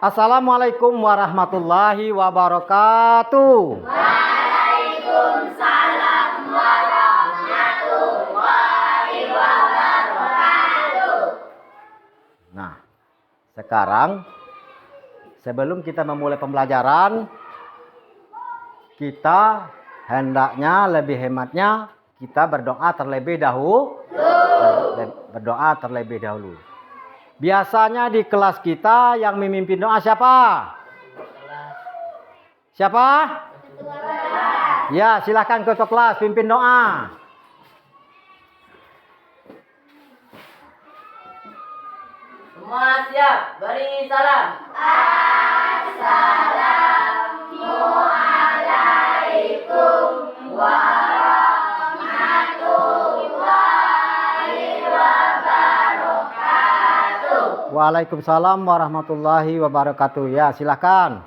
Assalamualaikum warahmatullahi wabarakatuh. Waalaikumsalam warahmatullahi wabarakatuh. Nah, sekarang sebelum kita memulai pembelajaran, kita hendaknya lebih hematnya kita berdoa terlebih dahulu. Berdoa terlebih dahulu. Biasanya di kelas kita yang memimpin doa siapa? Siapa? Ya, silahkan ketua kelas pimpin doa. Semua siap, beri salam. Assalamualaikum warahmatullahi wabarakatuh. Waalaikumsalam warahmatullahi wabarakatuh. Ya, silahkan.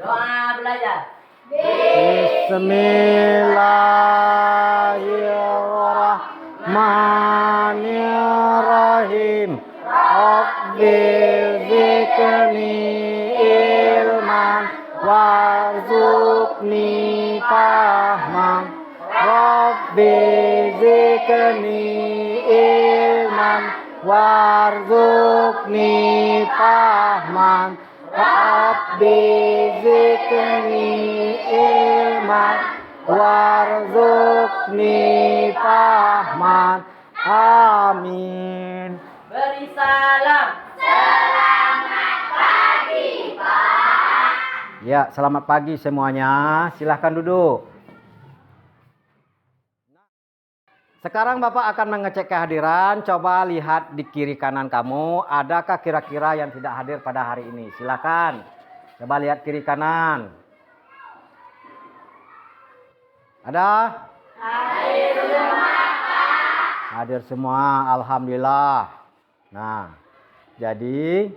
Doa belajar. Bismillahirrahmanirrahim. Rabbil zikni ilman warzuqni fahman. Rabbil zikni ilman warzuqni fahman. Rabbi zidni ilman warzuqni fahman. Amin. Beri salam. Selamat pagi, Pak. Ya, selamat pagi semuanya. Silahkan duduk. Sekarang Bapak akan mengecek kehadiran. Coba lihat di kiri kanan kamu. Adakah kira-kira yang tidak hadir pada hari ini? Silakan. Coba lihat kiri kanan. Ada? Hadir semua, Pak. Hadir semua. Alhamdulillah. Nah, jadi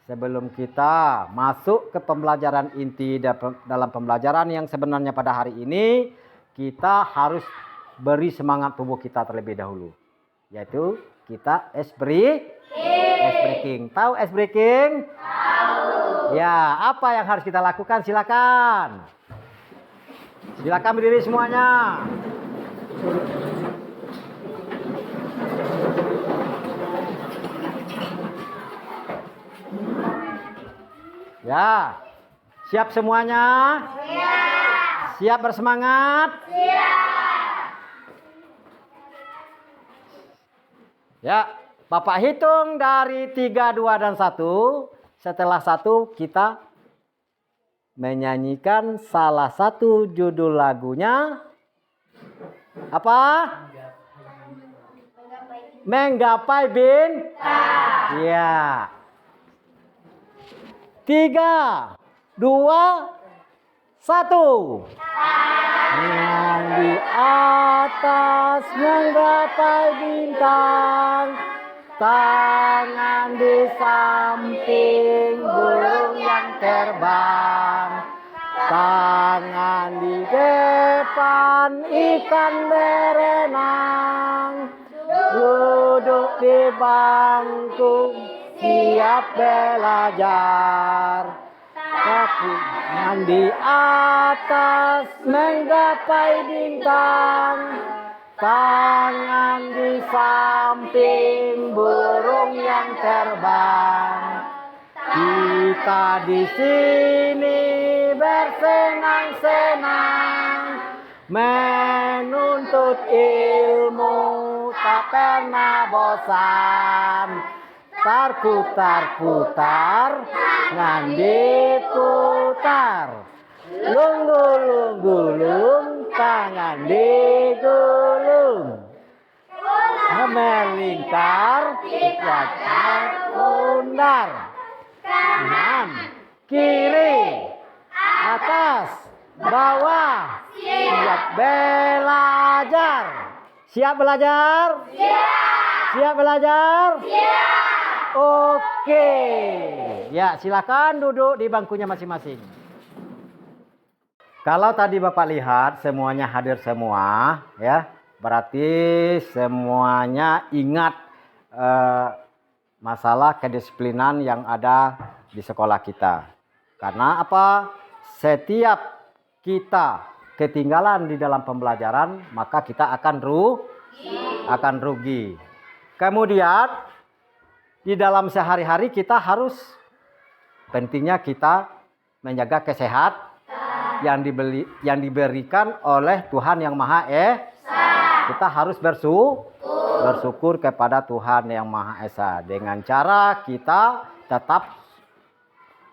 sebelum kita masuk ke pembelajaran inti dalam pembelajaran yang sebenarnya pada hari ini, kita harus beri semangat tubuh kita terlebih dahulu, yaitu kita ice breaking. Tahu ice breaking? Tahu. Ya, apa yang harus kita lakukan? Silakan. Silakan berdiri semuanya. Ya, siap semuanya? Siap. Siap bersemangat? Siap. Ya, Bapak hitung dari 3, 2, dan 1. Setelah 1 kita menyanyikan salah satu judul lagunya. Apa? Menggapai bintang. Ya. 3, 2, 1. Yang di atas menggapai bintang, tangan di samping burung yang terbang, tangan di depan ikan berenang, duduk di bangku siap belajar. Tangan di atas menggapai bintang, tangan di samping burung yang terbang. Kita di sini bersenang-senang, menuntut ilmu tak pernah bosan. Putar-putar, ngandi putar. Lung-gulung-gulung, tangan digulung. Melingkar, wajah undar. Kanan, kiri, atas, bawah. Siap belajar. Siap belajar? Siap. Siap belajar? Siap. Oke. Ya, silakan duduk di bangkunya masing-masing. Kalau tadi Bapak lihat semuanya hadir semua, ya. Berarti semuanya ingat masalah kedisiplinan yang ada di sekolah kita. Karena apa? Setiap kita ketinggalan di dalam pembelajaran, maka kita akan rugi. Kemudian di dalam sehari-hari kita harus pentingnya kita menjaga kesehatan yang diberikan oleh Tuhan yang Maha Esa. Kita harus bersyukur kepada Tuhan yang Maha Esa dengan cara kita tetap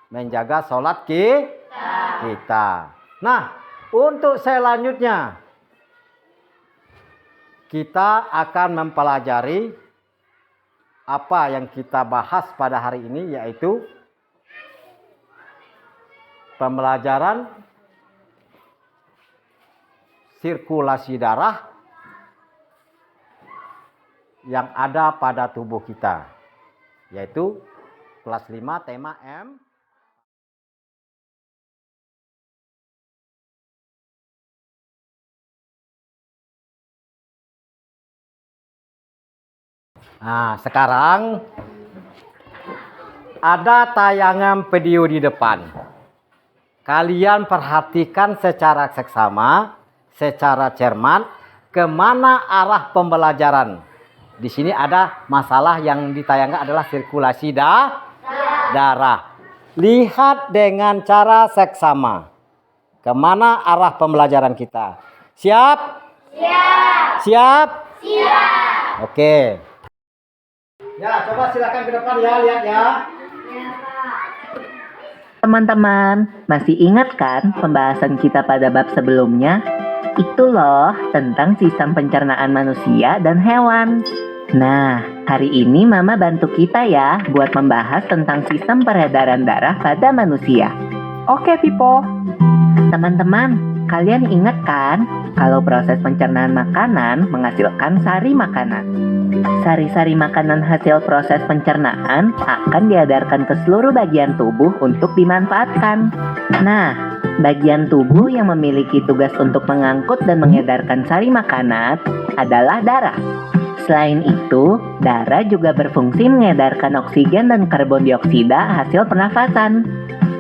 menjaga sholat kita. Nah, untuk selanjutnya kita akan mempelajari apa yang kita bahas pada hari ini, yaitu pembelajaran sirkulasi darah yang ada pada tubuh kita, yaitu kelas 5 tema M. Nah, sekarang ada tayangan video di depan. Kalian perhatikan secara seksama, secara cermat, kemana arah pembelajaran. Di sini ada masalah yang ditayangkan adalah sirkulasi darah. Lihat dengan cara seksama, kemana arah pembelajaran kita. Siap? Siap? Oke. Ya, coba silakan ke depan ya, lihat ya. Teman-teman, masih ingat kan pembahasan kita pada bab sebelumnya? Itu loh tentang sistem pencernaan manusia dan hewan. Nah, hari ini Mama bantu kita ya buat membahas tentang sistem peredaran darah pada manusia. Oke, Pipo. Teman-teman, kalian ingat kan kalau proses pencernaan makanan menghasilkan sari makanan? Sari-sari makanan hasil proses pencernaan akan diedarkan ke seluruh bagian tubuh untuk dimanfaatkan. Nah, bagian tubuh yang memiliki tugas untuk mengangkut dan mengedarkan sari makanan adalah darah. Selain itu, darah juga berfungsi mengedarkan oksigen dan karbon dioksida hasil pernafasan.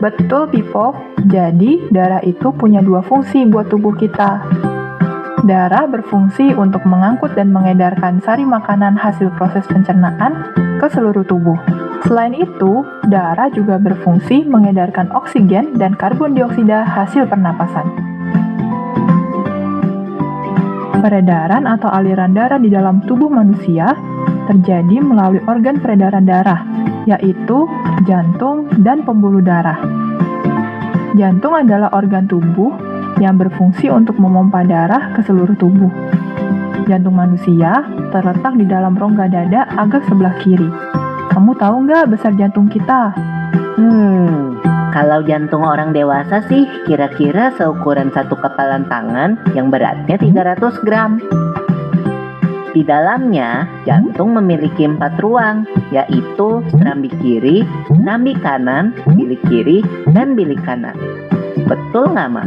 Betul, Pipo. Jadi, darah itu punya dua fungsi buat tubuh kita. Darah berfungsi untuk mengangkut dan mengedarkan sari makanan hasil proses pencernaan ke seluruh tubuh. Selain itu, darah juga berfungsi mengedarkan oksigen dan karbon dioksida hasil pernapasan. Peredaran atau aliran darah di dalam tubuh manusia terjadi melalui organ peredaran darah, yaitu jantung dan pembuluh darah. Jantung adalah organ tubuh yang berfungsi untuk memompa darah ke seluruh tubuh. Jantung manusia terletak di dalam rongga dada agak sebelah kiri. Kamu tahu nggak besar jantung kita? Kalau jantung orang dewasa sih kira-kira seukuran satu kepalan tangan yang beratnya 300 gram. Di dalamnya, jantung memiliki 4 ruang, yaitu serambi kiri, serambi kanan, bilik kiri, dan bilik kanan. Betul nggak, Ma?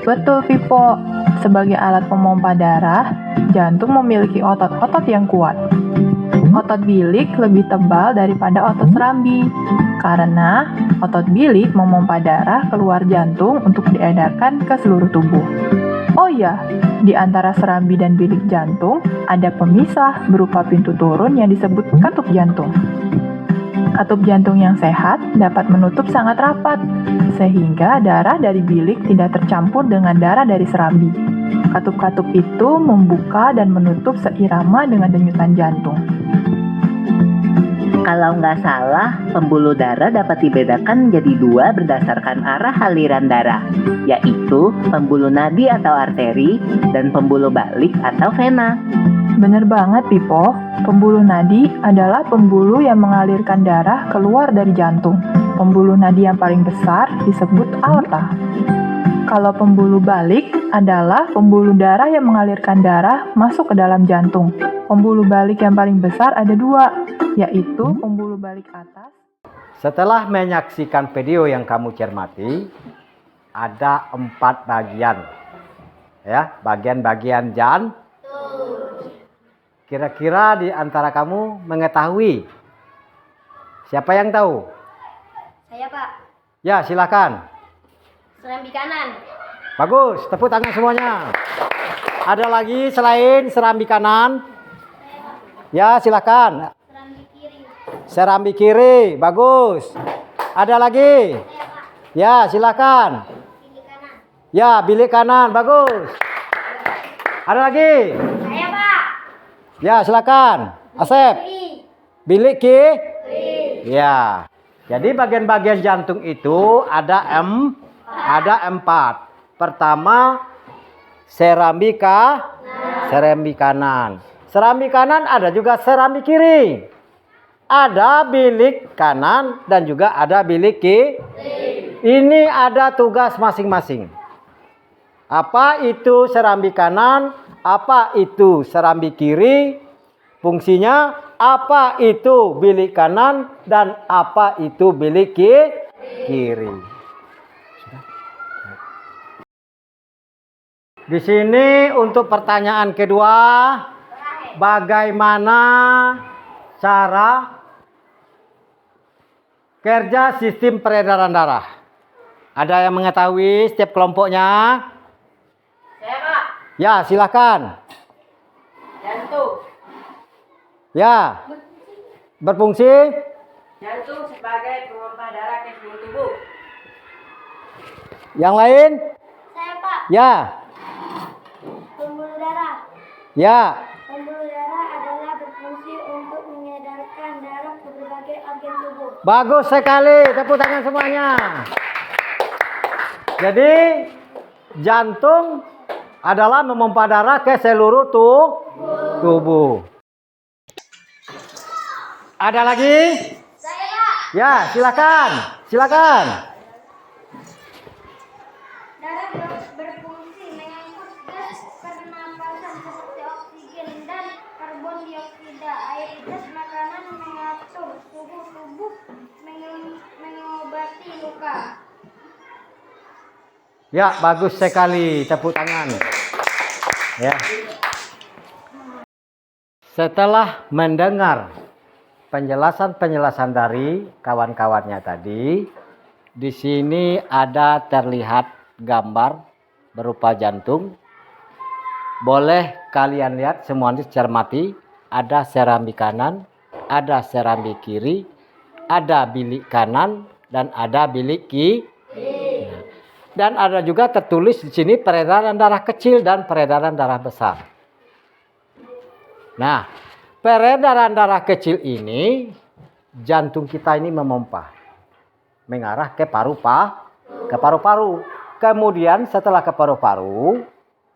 Betul, Pipo. Sebagai alat pemompa darah, jantung memiliki otot-otot yang kuat. Otot bilik lebih tebal daripada otot serambi, karena otot bilik memompa darah keluar jantung untuk diedarkan ke seluruh tubuh. Oh iya, di antara serambi dan bilik jantung ada pemisah berupa pintu turun yang disebut katup jantung. Katup jantung yang sehat dapat menutup sangat rapat, sehingga darah dari bilik tidak tercampur dengan darah dari serambi. Katup-katup itu membuka dan menutup seirama dengan denyutan jantung. Kalau nggak salah, pembuluh darah dapat dibedakan menjadi 2 berdasarkan arah aliran darah, yaitu pembuluh nadi atau arteri dan pembuluh balik atau vena. Bener banget, Pipo. Pembuluh nadi adalah pembuluh yang mengalirkan darah keluar dari jantung. Pembuluh nadi yang paling besar disebut aorta. Kalau pembuluh balik adalah pembuluh darah yang mengalirkan darah masuk ke dalam jantung. Pembuluh balik yang paling besar ada 2, yaitu pembuluh balik atas. Setelah menyaksikan video yang kamu cermati, ada 4 bagian. Ya, bagian-bagian jantung. Kira-kira di antara kamu mengetahui siapa yang tahu? Saya Pak. Ya, silakan. Serambi kanan. Bagus, tepuk tangan semuanya. Ada lagi selain serambi kanan? Ya, silakan. Serambi kiri. Serambi kiri, bagus. Ada lagi? Saya Pak. Ya, silakan. Kiri kanan. Ya, bilik kanan, bagus. Ada lagi? Saya Pak. Ya, silakan. Asep. Kiri. Bilik ki? Kiri. Ya. Jadi bagian-bagian jantung itu ada empat. Pertama, serambi kanan. Serambi kanan ada juga serambi kiri. Ada bilik kanan dan juga ada bilik kiri. Ini ada tugas masing-masing. Apa itu serambi kanan? Apa itu serambi kiri? Fungsinya apa itu bilik kanan dan apa itu bilik kiri? Di sini untuk pertanyaan kedua, bagaimana cara kerja sistem peredaran darah? Ada yang mengetahui setiap kelompoknya? Saya Pak. Ya, silakan. Jantung. Ya, berfungsi. Jantung sebagai pompa darah ke seluruh tubuh. Yang lain? Saya Pak. Ya, Pembuluh darah. ya. Pembuluh darah adalah berfungsi untuk mengedarkan darah ke berbagai organ tubuh. Bagus sekali, tepuk tangan semuanya. Jadi, jantung adalah memompa darah ke seluruh tubuh. Ada lagi? Saya Pak. Ya, silakan. Silakan. Darah berfungsi mengangkut gas pernapasan seperti oksigen dan karbon dioksida. Air gas makanan mengatur suhu tubuh, mengobati luka. Ya, bagus sekali. Tepuk tangan. Ya. Setelah mendengar penjelasan-penjelasan dari kawan-kawannya tadi, di sini ada terlihat gambar berupa jantung. Boleh kalian lihat semuanya cermati. Ada serambi kanan, ada serambi kiri, ada bilik kanan dan ada bilik kiri. Dan ada juga tertulis di sini peredaran darah kecil dan peredaran darah besar. Nah, peredaran darah kecil ini jantung kita ini memompa mengarah ke paru-paru. Kemudian setelah ke paru-paru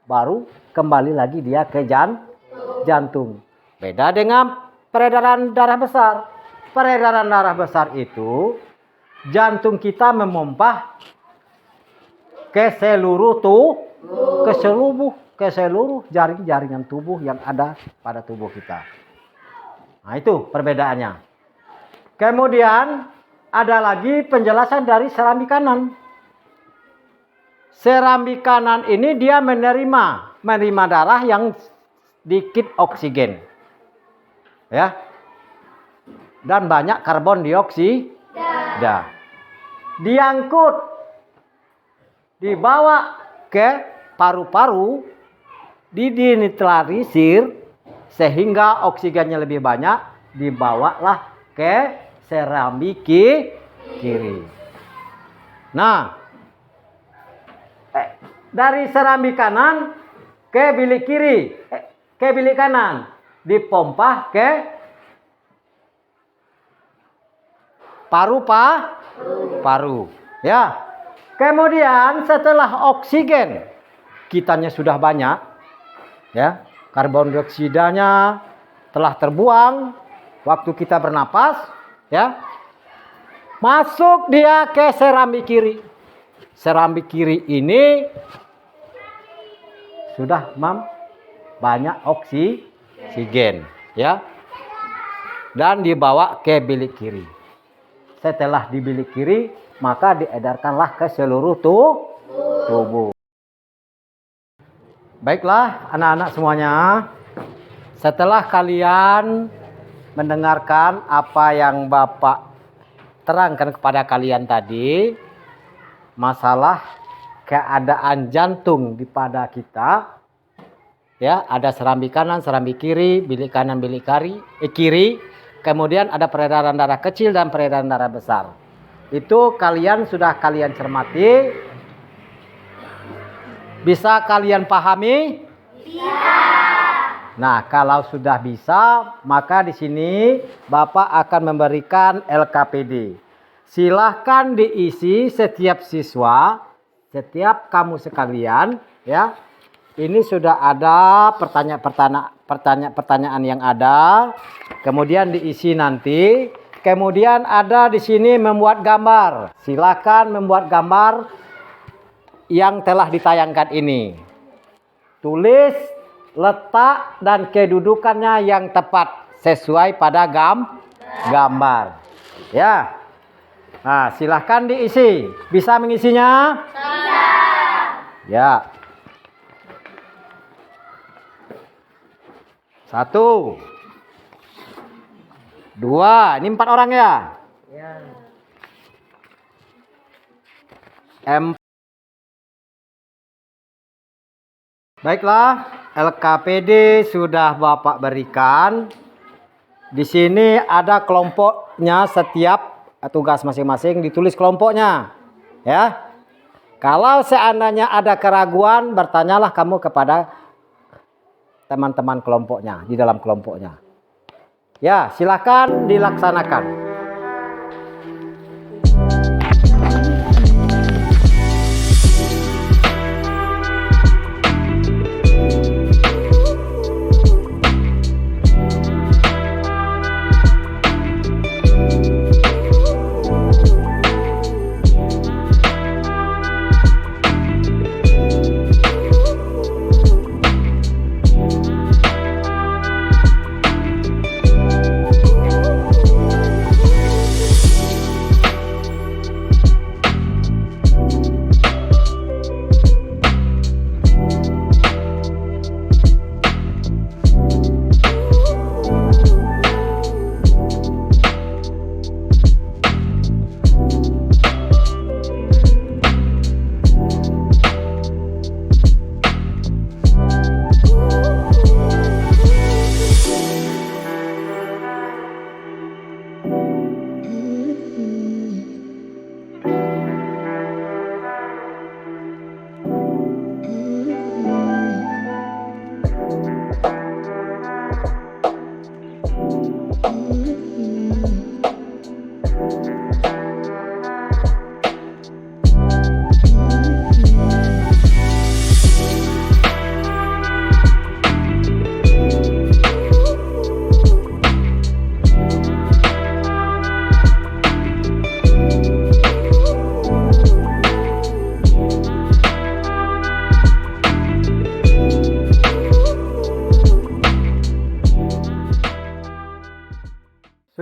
baru kembali lagi dia ke jantung. Beda dengan peredaran darah besar. Peredaran darah besar itu jantung kita memompa ke seluruh jaring-jaringan tubuh yang ada pada tubuh kita. Nah, itu perbedaannya. Kemudian ada lagi penjelasan dari serambi kanan. Serambi kanan ini dia menerima darah yang sedikit oksigen. Ya. Dan banyak karbon dioksida. Diangkut, dibawa ke paru-paru, dinetralisir sehingga oksigennya lebih banyak, dibawalah ke serambi kiri. Nah, dari serambi kanan ke bilik kiri, ke bilik kanan, dipompa ke paru. Ya. Kemudian setelah oksigen kitanya sudah banyak, ya, karbon dioksidanya telah terbuang waktu kita bernapas, ya, masuk dia ke serambi kiri. Serambi kiri ini sudah banyak oksigen, ya, dan dibawa ke bilik kiri. Setelah di bilik kiri, maka diedarkanlah ke seluruh tubuh. Baiklah anak-anak semuanya, setelah kalian mendengarkan apa yang Bapak terangkan kepada kalian tadi masalah keadaan jantung di pada kita. Ya, ada serambi kanan, serambi kiri, bilik kanan, bilik kiri. Kemudian ada peredaran darah kecil dan peredaran darah besar. Itu sudah kalian cermati. Bisa kalian pahami? Bisa. Nah, kalau sudah bisa, maka di sini Bapak akan memberikan LKPD. Silahkan diisi setiap siswa, setiap kamu sekalian, ya. Ini sudah ada pertanyaan yang ada, kemudian diisi nanti. Kemudian ada di sini membuat gambar. Silahkan membuat gambar yang telah ditayangkan ini. Tulis letak dan kedudukannya yang tepat sesuai pada gambar. Ya. Nah, silahkan diisi. Bisa mengisinya? Bisa. Ya. 1, 2, ini 4 orang ya? Ya. Baiklah, LKPD sudah Bapak berikan. Di sini ada kelompoknya, setiap tugas masing-masing ditulis kelompoknya. Ya. Kalau seandainya ada keraguan, bertanyalah kamu kepada teman-teman kelompoknya, di dalam kelompoknya. Ya, silakan dilaksanakan.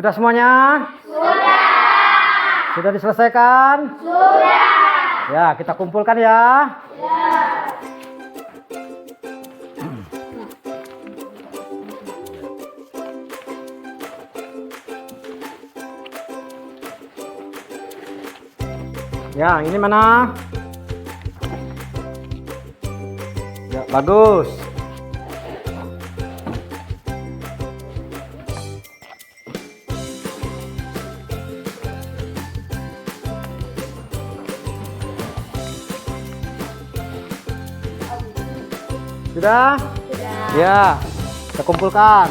Sudah semuanya? Sudah. Sudah diselesaikan? Sudah. Ya, kita kumpulkan ya. Ya. Ya, ini mana? Ya, bagus. Sudah? Sudah. Ya, kita kumpulkan.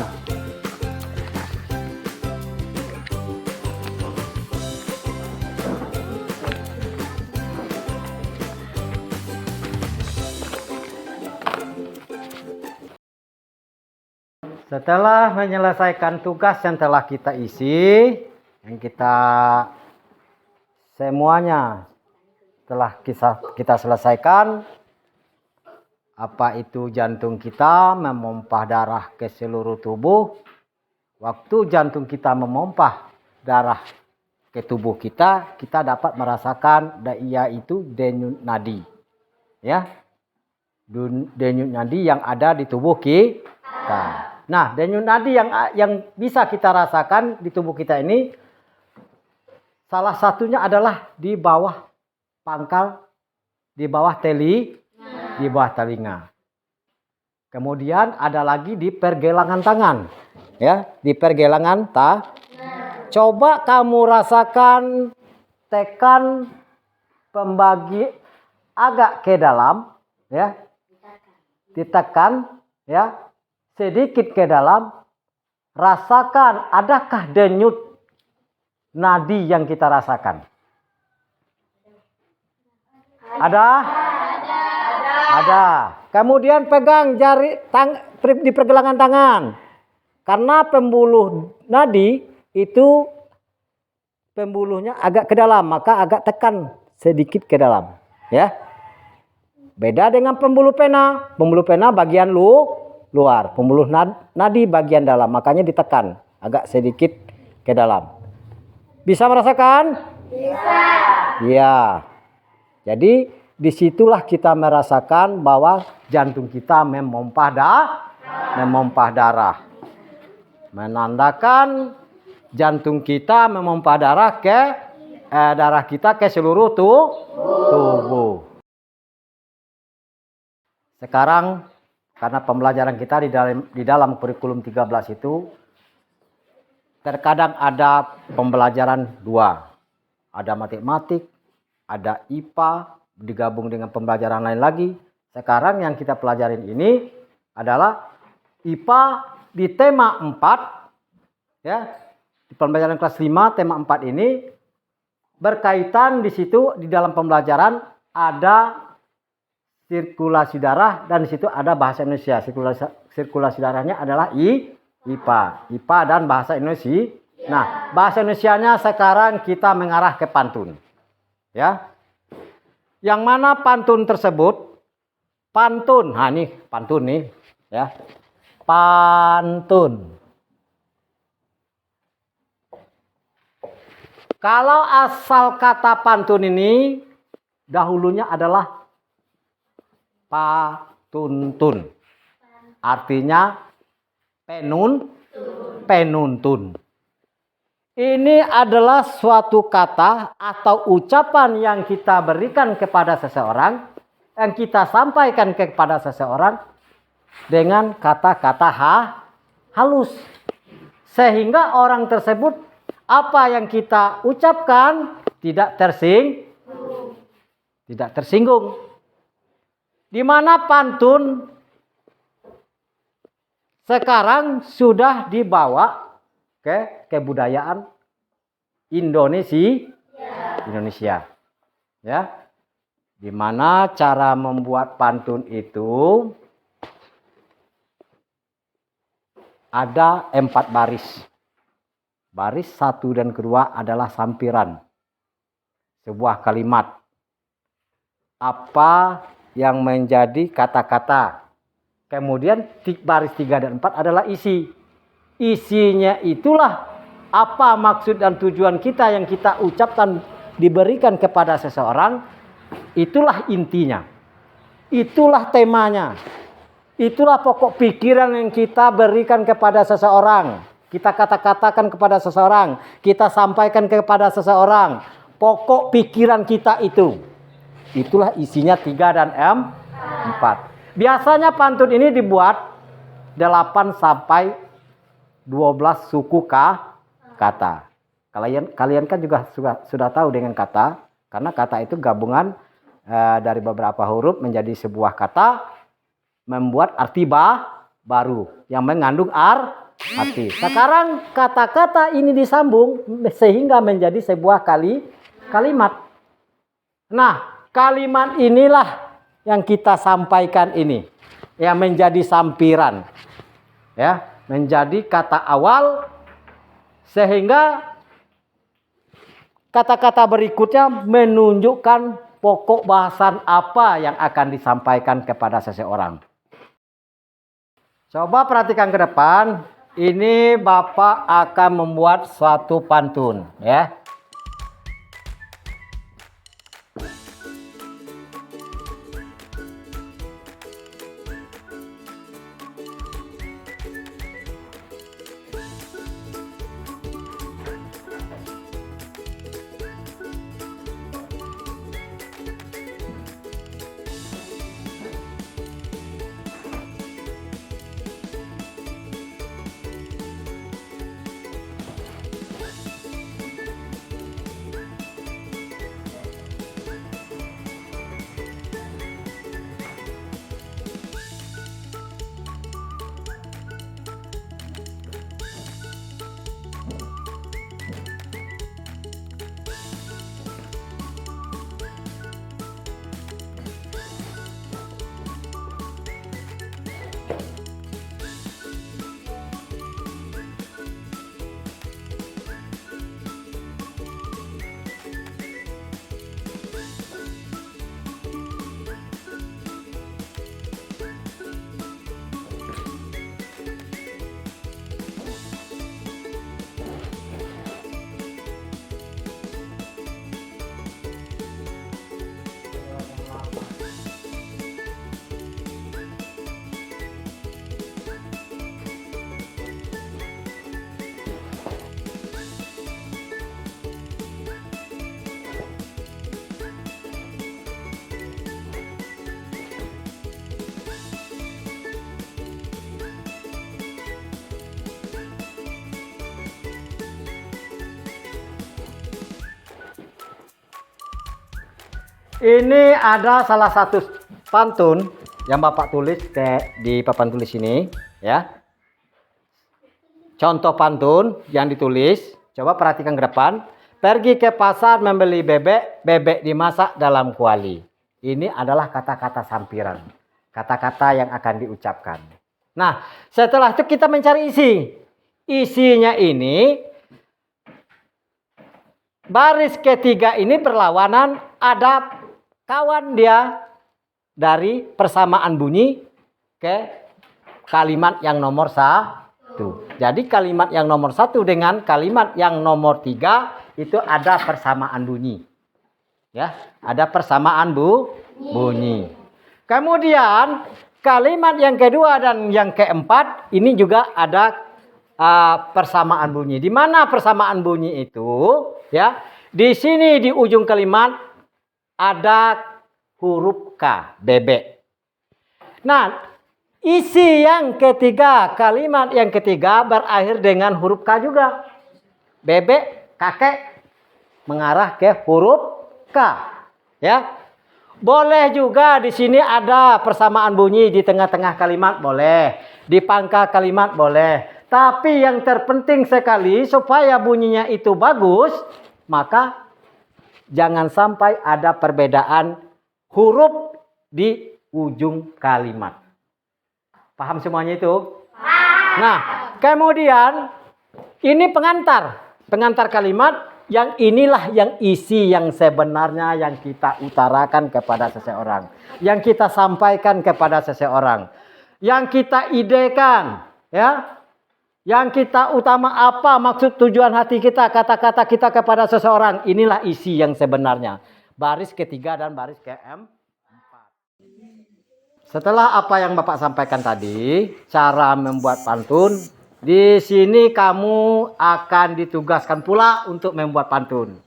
Setelah menyelesaikan tugas yang telah kita isi, yang kita semuanya telah kita selesaikan, apa itu jantung kita memompah darah ke seluruh tubuh. Waktu jantung kita memompah darah ke tubuh kita, kita dapat merasakan yaitu denyut nadi. Ya. Denyut nadi yang ada di tubuh kita. Nah, denyut nadi yang bisa kita rasakan di tubuh kita ini Salah satunya adalah di bawah pangkal, di bawah di bawah telinga. Kemudian ada lagi di pergelangan tangan. Ya, di pergelangan Coba kamu rasakan, tekan pembagi agak ke dalam, ya. Ditekan, ya. Sedikit ke dalam. Rasakan, adakah denyut nadi yang kita rasakan? Ada? Ada. Kemudian pegang jari di pergelangan tangan. Karena pembuluh nadi itu pembuluhnya agak ke dalam, maka agak tekan sedikit ke dalam, ya. Beda dengan pembuluh pena. Pembuluh pena bagian luar, pembuluh nadi bagian dalam, makanya ditekan agak sedikit ke dalam. Bisa merasakan? Bisa. Ya. Jadi disitulah kita merasakan bahwa jantung kita memompah darah. Menandakan jantung kita memompah darah kita ke seluruh tubuh. Sekarang karena pembelajaran kita di dalam kurikulum 13 itu terkadang ada pembelajaran 2. Ada matematik, ada IPA, digabung dengan pembelajaran lain lagi. Sekarang yang kita pelajarin ini adalah IPA di tema 4, ya. Di pembelajaran kelas 5 tema 4 ini berkaitan di situ di dalam pembelajaran ada sirkulasi darah dan di situ ada bahasa Indonesia. Sirkulasi darahnya adalah IPA dan bahasa Indonesia. Nah, bahasa Indonesianya sekarang kita mengarah ke pantun. Ya. Yang mana pantun tersebut? Pantun. Nah, ini pantun nih, ya. Pantun. Kalau asal kata pantun ini dahulunya adalah patuntun. Artinya penuntun. Ini adalah suatu kata atau ucapan yang kita berikan kepada seseorang, yang kita sampaikan kepada seseorang dengan kata-kata halus. Sehingga orang tersebut apa yang kita ucapkan tidak tersinggung. Di mana pantun sekarang sudah dibawa ke kebudayaan Indonesia. Ya. Di mana cara membuat pantun itu ada 4 baris. Baris 1 dan kedua adalah sampiran. Sebuah kalimat. Apa yang menjadi kata-kata. Kemudian baris 3 dan 4 adalah isi. Isinya itulah apa maksud dan tujuan kita yang kita ucapkan diberikan kepada seseorang. Itulah intinya. Itulah temanya. Itulah pokok pikiran yang kita berikan kepada seseorang. Kita kata-katakan kepada seseorang. Kita sampaikan kepada seseorang. Pokok pikiran kita itu. Itulah isinya 3 dan 4. Biasanya pantun ini dibuat 8 sampai 12 suku kata. Kalian kan juga sudah tahu dengan kata. Karena kata itu gabungan dari beberapa huruf menjadi sebuah kata. Membuat arti baru. Yang mengandung arti. Sekarang kata-kata ini disambung sehingga menjadi sebuah kalimat. Nah, kalimat inilah yang kita sampaikan ini. Yang menjadi sampiran. Ya, menjadi kata awal. Sehingga kata-kata berikutnya menunjukkan pokok bahasan apa yang akan disampaikan kepada seseorang. Coba perhatikan ke depan. Ini Bapak akan membuat suatu pantun, ya. Ini ada salah satu pantun yang Bapak tulis di papan tulis ini, ya. Contoh pantun yang ditulis, coba perhatikan ke depan. Pergi ke pasar membeli bebek, bebek dimasak dalam kuali. Ini adalah kata-kata sampiran, kata-kata yang akan diucapkan. Nah, setelah itu kita mencari isi. Isinya ini, baris ketiga ini berlawanan, ada kawan dia dari persamaan bunyi ke kalimat yang nomor 1. Jadi kalimat yang nomor 1 dengan kalimat yang nomor 3 itu ada persamaan bunyi. Ya, ada persamaan bunyi. Kemudian kalimat yang kedua dan yang keempat ini juga ada persamaan bunyi. Di mana persamaan bunyi itu? Ya, di sini di ujung kalimat ada huruf K, bebek. Nah, isi yang ketiga, kalimat yang ketiga berakhir dengan huruf K juga. Bebek, kakek mengarah ke huruf K. Ya. Boleh juga di sini ada persamaan bunyi di tengah-tengah kalimat, boleh. Di pangkal kalimat boleh. Tapi yang terpenting sekali supaya bunyinya itu bagus, maka jangan sampai ada perbedaan huruf di ujung kalimat. Paham semuanya itu? Nah, kemudian ini pengantar kalimat yang inilah yang isi yang sebenarnya yang kita utarakan kepada seseorang, yang kita sampaikan kepada seseorang, yang kita idekan, ya. Yang kita utama apa maksud tujuan hati kita, kata-kata kita kepada seseorang, inilah isi yang sebenarnya. Baris ketiga dan baris keempat. Setelah apa yang Bapak sampaikan tadi, cara membuat pantun, di sini kamu akan ditugaskan pula untuk membuat pantun.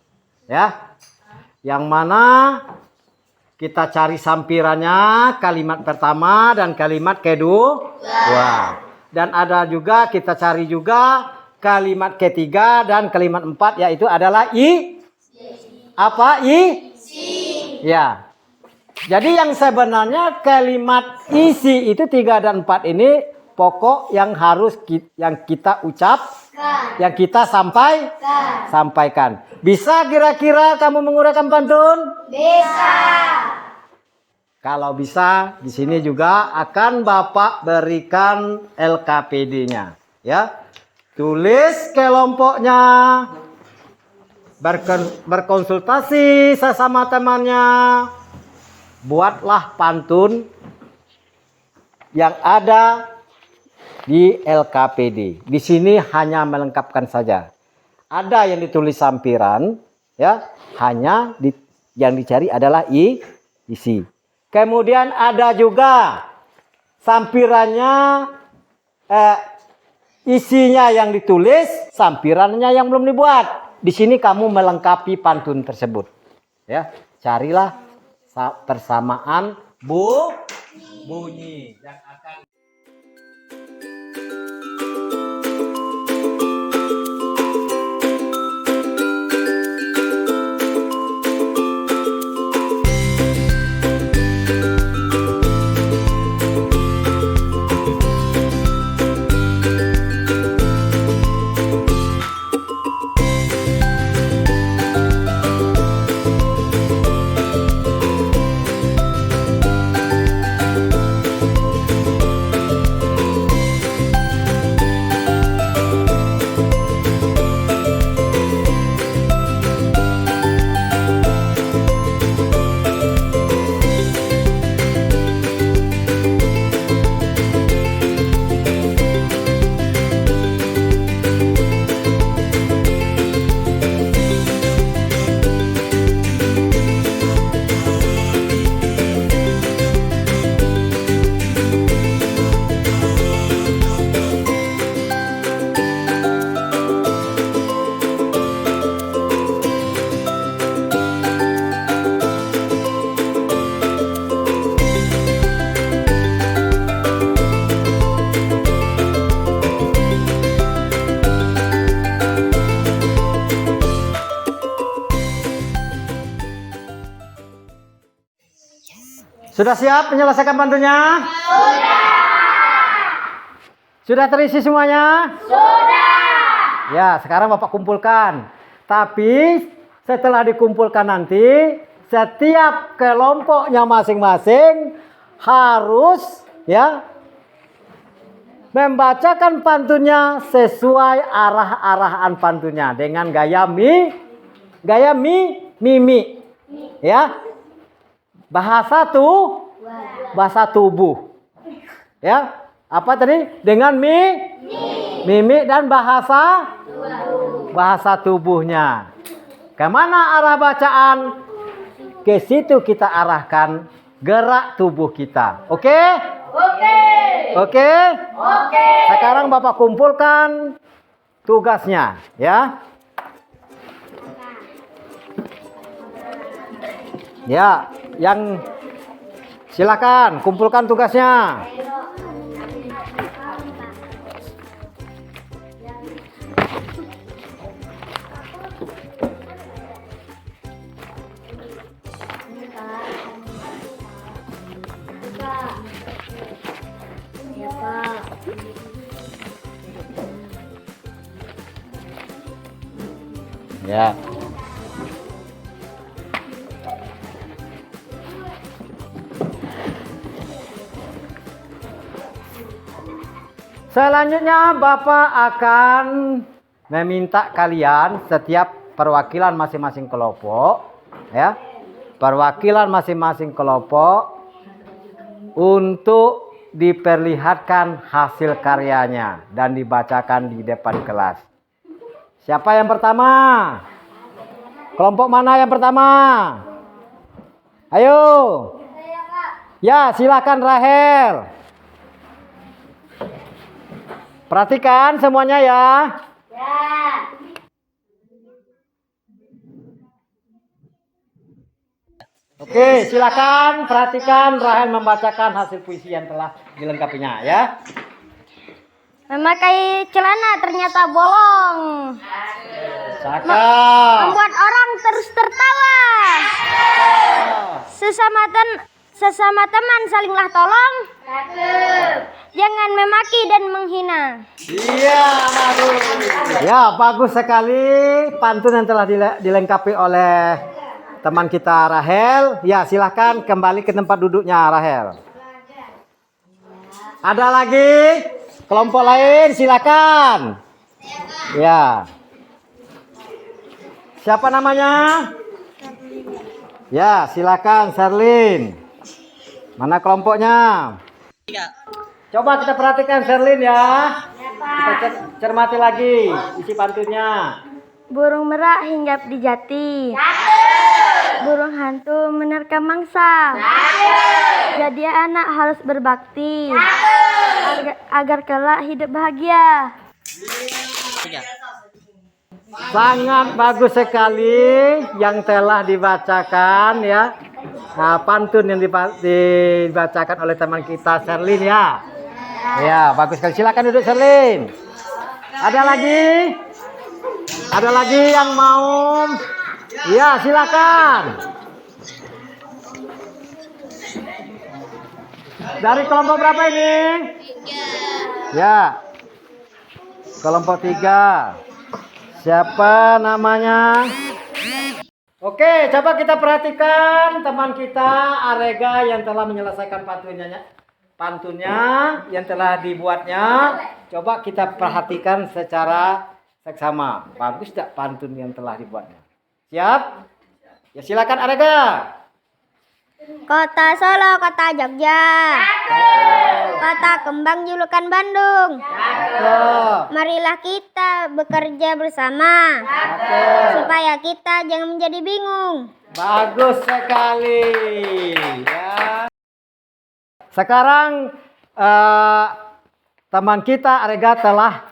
Ya. Yang mana kita cari sampirannya, kalimat pertama dan kalimat kedua. Dan ada juga kita cari juga kalimat ketiga dan kalimat 4, yaitu adalah apa? Ya. Jadi yang sebenarnya kalimat isi itu 3 dan 4 ini pokok yang harus yang kita ucapkan, yang kita sampaikan. Bisa kira-kira kamu menguraikan pantun? Bisa. Kalau bisa, di sini juga akan Bapak berikan LKPD-nya, ya. Tulis kelompoknya, berkonsultasi sesama temannya, buatlah pantun yang ada di LKPD. Di sini hanya melengkapkan saja. Ada yang ditulis sampiran, ya, hanya yang dicari adalah isi. Kemudian ada juga sampirannya, isinya yang ditulis, sampirannya yang belum dibuat. Di sini kamu melengkapi pantun tersebut. Ya, carilah persamaan bunyi yang akan Sudah siap menyelesaikan pantunnya? Sudah terisi semuanya? Sudah. Ya, sekarang Bapak kumpulkan. Tapi setelah dikumpulkan nanti, setiap kelompoknya masing-masing harus ya membacakan pantunnya sesuai arah-arahan pantunnya dengan gaya mimi. Ya. Bahasa tubuh. Ya. Apa tadi? Dengan mimik dan bahasa tubuhnya. Kemana arah bacaan? Ke situ kita arahkan gerak tubuh kita. Oke? Oke. Sekarang Bapak kumpulkan tugasnya, ya. Ya, yang silakan kumpulkan tugasnya. Ya. Selanjutnya Bapak akan meminta kalian setiap perwakilan masing-masing kelompok, ya, perwakilan masing-masing kelompok untuk diperlihatkan hasil karyanya dan dibacakan di depan kelas. Siapa yang pertama? Kelompok mana yang pertama? Ayo. Ya, silakan Rahel. Perhatikan semuanya ya. Oke, silakan perhatikan Rahel membacakan hasil puisi yang telah dilengkapinya ya. Memakai celana ternyata bolong. Cakep. Membuat orang terus tertawa. Sesama teman salinglah tolong. Jangan memaki dan menghina. Iya, bagus. Ya, bagus sekali pantun yang telah dilengkapi oleh teman kita Rahel. Ya, silahkan kembali ke tempat duduknya Rahel. Ada lagi? Kelompok lain silakan. Ya. Siapa namanya? Ya, silakan Sherlyn. Mana kelompoknya? Coba kita perhatikan Sherlyn ya. Kita cermati lagi isi pantunnya. Burung merak hinggap di jati. Burung hantu menerkam mangsa. Jadi anak harus berbakti. Agar kelak hidup bahagia. Sangat bagus sekali yang telah dibacakan ya. Nah, pantun yang dibacakan oleh teman kita Sherlyn ya. Ya, bagus sekali. Silakan duduk Sherlyn. Ada lagi? Ada lagi yang mau? Ya, silakan. Dari kelompok berapa ini? 3. Ya. Kelompok 3. Siapa namanya? Oke, coba kita perhatikan teman kita Arega yang telah menyelesaikan pantunnya yang telah dibuatnya. Coba kita perhatikan secara seksama. Bagus tak pantun yang telah dibuatnya? Siap? Ya, silakan Arega. Kota Solo, kota Jogja. Kota kembang julukan Bandung. Marilah kita bekerja bersama. Supaya kita jangan menjadi bingung. Bagus sekali. Ya. Sekarang teman kita Arega telah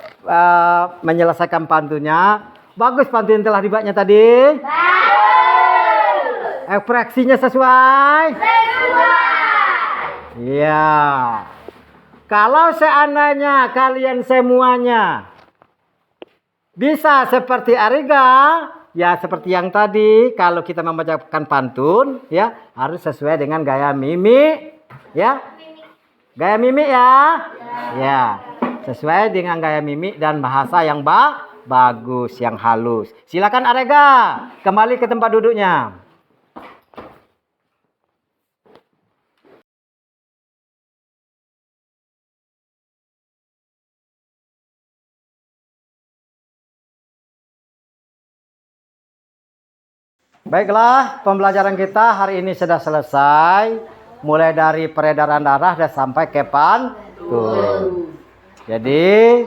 menyelesaikan pantunnya. Bagus pantun yang telah dibuatnya tadi. Ekspresinya sesuai? Iya. Kalau seandainya kalian semuanya bisa seperti Arega, ya seperti yang tadi, kalau kita membacakan pantun, ya harus sesuai dengan gaya mimik, ya. Gaya mimik ya. Ya, sesuai dengan gaya mimik dan bahasa yang bagus, yang halus. Silakan Arega, kembali ke tempat duduknya. Baiklah, pembelajaran kita hari ini sudah selesai. Mulai dari peredaran darah dan sampai ke pantun. Jadi,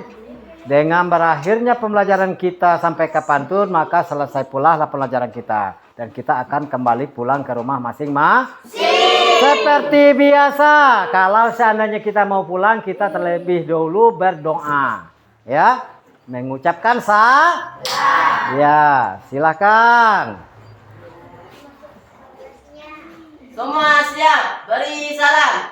dengan berakhirnya pembelajaran kita sampai ke pantun, maka selesai pula lah pembelajaran kita. Dan kita akan kembali pulang ke rumah masing-masing. Seperti biasa, kalau seandainya kita mau pulang, kita terlebih dahulu berdoa. Ya, mengucapkan ya, silakan. Semua siap, beri salam.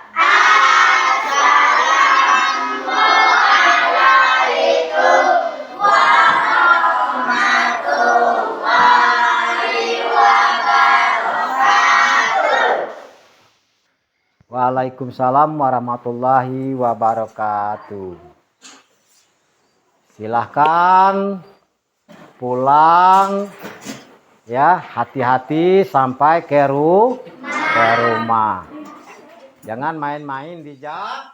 Waalaikumsalam warahmatullahi wabarakatuh. Silahkan pulang, ya, hati-hati sampai ke rumah. Jangan main-main di jalan.